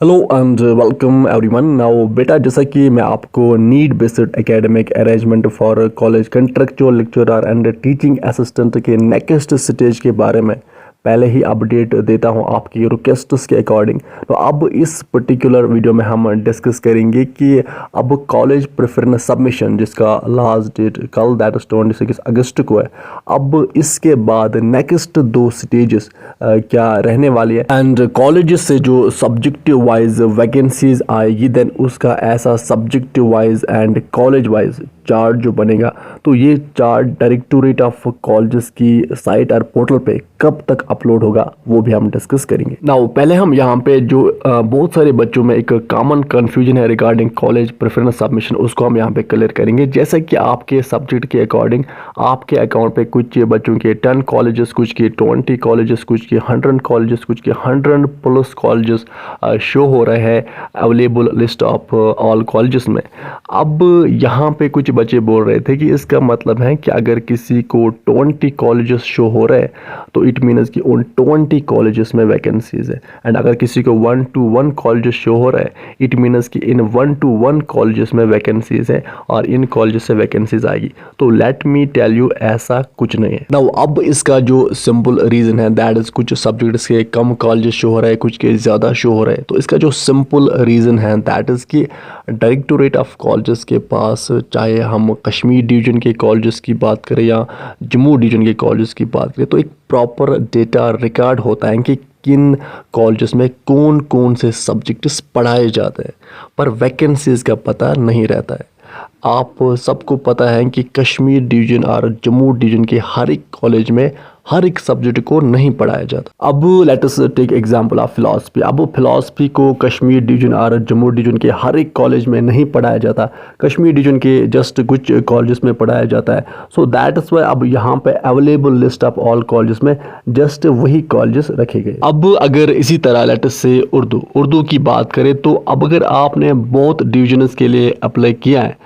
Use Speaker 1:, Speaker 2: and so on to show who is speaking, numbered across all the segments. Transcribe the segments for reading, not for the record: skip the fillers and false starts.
Speaker 1: Hello and welcome everyone. Now बेटा, जैसा कि मैं आपको need based academic arrangement for college contractual lecturer and teaching assistant के नेक्स्ट स्टेज के बारे में पहले ही अपडेट देता हूं आपकी रिक्वेस्ट्स के अकॉर्डिंग। तो अब इस पर्टिकुलर वीडियो में हम डिस्कस करेंगे कि अब कॉलेज प्रेफरेंस सबमिशन जिसका लास्ट डेट कल दैट इज 26 अगस्त को है, अब इसके बाद नेक्स्ट दो स्टेजेस क्या रहने वाली है एंड कॉलेज से जो सब्जेक्टिव वाइज वैकेंसीज आएगी देन उसका ऐसा subjective wise and college wise chart जो बनेगा, तो ये चार्ट डायरेक्टोरेट ऑफ कॉलेजेस की साइट और पोर्टल पे कब तक अपलोड होगा वो भी हम डिस्कस करेंगे। नाउ पहले हम यहाँ पे जो बहुत सारे बच्चों में एक कॉमन कंफ्यूजन है रिगार्डिंग कॉलेज प्रेफरेंस सबमिशन, उसको हम यहाँ पे क्लियर करेंगे। जैसे कि आपके सब्जेक्ट के अकॉर्डिंग आपके अकाउंट पे कुछ बच्चों के 10 कॉलेजेस, कुछ के 20 कॉलेजेस, कुछ के 100 कॉलेजेस, कुछ के 100 प्लस कॉलेजेस शो हो रहे हैं available list of all colleges में। अब यहाँ पे कुछ बच्चे बोल रहे थे कि इसका मतलब है कि अगर किसी को 20 कॉलेजेस शो हो रहे हैं तो इट मीन्स कि उन 20 कॉलेजेस में वैकेंसीज है, एंड अगर किसी को 1 to 1 कॉलेजेस शो हो रहा है इट मीन्स कि इन 1 to 1 कॉलेजेस में वैकेंसीज है और इन कॉलेजेस से वैकेंसीज आएगी। तो लेट मी टेल यू ऐसा कुछ नहीं है। नाउ अब इसका जो सिंपल रीज़न है दैट इज कुछ सब्जेक्ट्स के कम कॉलेजेस शो हो रहा है, कुछ के ज़्यादा शो हो रहा है। तो इसका जो सिंपल रीज़न है दैट इज़ कि डायरेक्टोरेट ऑफ कॉलेजेस के पास, चाहे हम कश्मीर डिवीज़न के कॉलेजेस की बात करें या जम्मू डिवीज़न के कॉलेजेस की बात करें, तो एक प्रॉपर डेटा रिकॉर्ड होता है कि किन कॉलेजेस में कौन कौन से सब्जेक्ट्स पढ़ाए जाते हैं, पर वैकेंसीज का पता नहीं रहता है। आप सबको पता है कि कश्मीर डिवीज़न और जम्मू डिवीज़न के हर एक कॉलेज में हर एक सब्जेक्ट को नहीं पढ़ाया जाता। अब let us take example of philosophy. अब फिलॉसफी को कश्मीर डिवीज़न और जम्मू डिवीज़न के हर एक कॉलेज में नहीं पढ़ाया जाता, कश्मीर डिवीज़न के जस्ट कुछ कॉलेजेस में पढ़ाया जाता है। सो दैट इज़ वाई अब यहाँ पे available list of all colleges में जस्ट वही कॉलेजेस रखे गए। अब अगर इसी तरह लेट अस से उर्दू की बात करें, तो अब अगर आपने बहुत डिवीजन्स के लिए अप्लाई किया है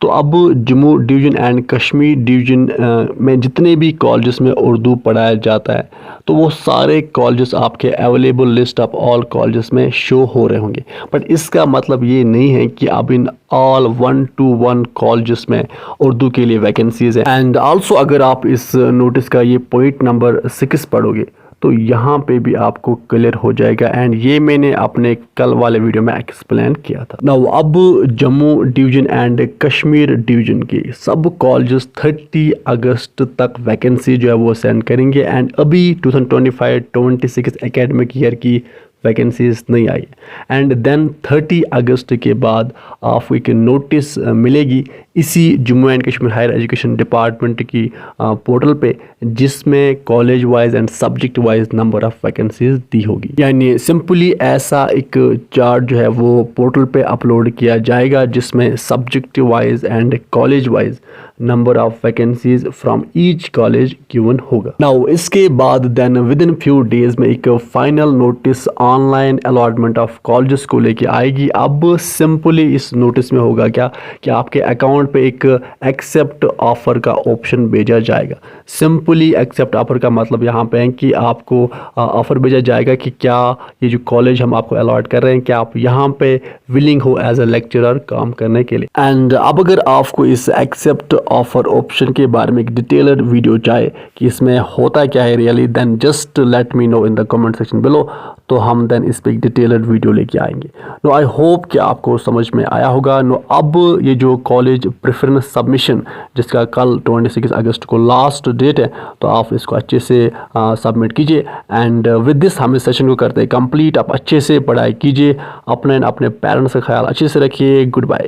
Speaker 1: तो अब Jammu division and Kashmir division में जितने भी कॉलेजेस में उर्दू पढ़ाया जाता है तो वो सारे कॉलेजेस आपके available list of all colleges में शो हो रहे होंगे। बट इसका मतलब ये नहीं है कि अब इन ऑल 1 to 1 कॉलेजेस में उर्दू के लिए वैकेंसीज है। एंड आल्सो अगर आप इस नोटिस का ये पॉइंट नंबर 6 पढ़ोगे तो यहाँ पे भी आपको क्लियर हो जाएगा, एंड ये मैंने अपने कल वाले वीडियो में एक्सप्लेन किया था। नाउ अब Jammu division and Kashmir division के सब कॉलेजेस 30 अगस्त तक वैकेंसी जो है वो सेंड करेंगे, एंड अभी 2025-26 एकेडमिक ईयर की वैकेंसीज नहीं आई। एंड देन 30 अगस्त के बाद आपको एक नोटिस मिलेगी इसी Jammu and Kashmir higher education department की पोर्टल पे, जिसमें college wise and subject wise number of vacancies दी होगी। यानी सिंपली ऐसा एक चार्ट जो है वो पोर्टल पे अपलोड किया जाएगा जिसमें subject wise and college wise number of vacancies from each college given होगा। नाउ इसके बाद then within few days में एक final notice online allotment of colleges को लेके आएगी। अब सिंपली इस नोटिस में होगा क्या कि आपके अकाउंट पे एक एक्सेप्ट ऑफर का ऑप्शन भेजा जाएगा। सिंपली एक्सेप्ट ऑफर का मतलब यहाँ पे है कि आपको ऑफर भेजा जाएगा कि क्या ये जो कॉलेज हम आपको अलॉट कर रहे हैं क्या आप यहाँ पे विलिंग हो एज अ लेक्चरर काम करने के लिए। एंड अब अगर आपको इस एक्सेप्ट ऑफर ऑप्शन के बारे में एक डिटेल्ड वीडियो चाहे कि इसमें होता क्या है really, then just let me know in the comment section below, तो हम देन इस पर एक डिटेल्ड वीडियो लेके आएंगे। नो आई होप कि आपको समझ में आया होगा। नो अब ये जो कॉलेज प्रेफरेंस सबमिशन जिसका कल 26 अगस्त को लास्ट डेट है, तो आप इसको अच्छे से सबमिट कीजिए। एंड विद दिस हम इस सेशन को करते हैं कंप्लीट। आप अच्छे से पढ़ाई कीजिए, अपने पेरेंट्स का ख्याल अच्छे से रखिए। Good bye.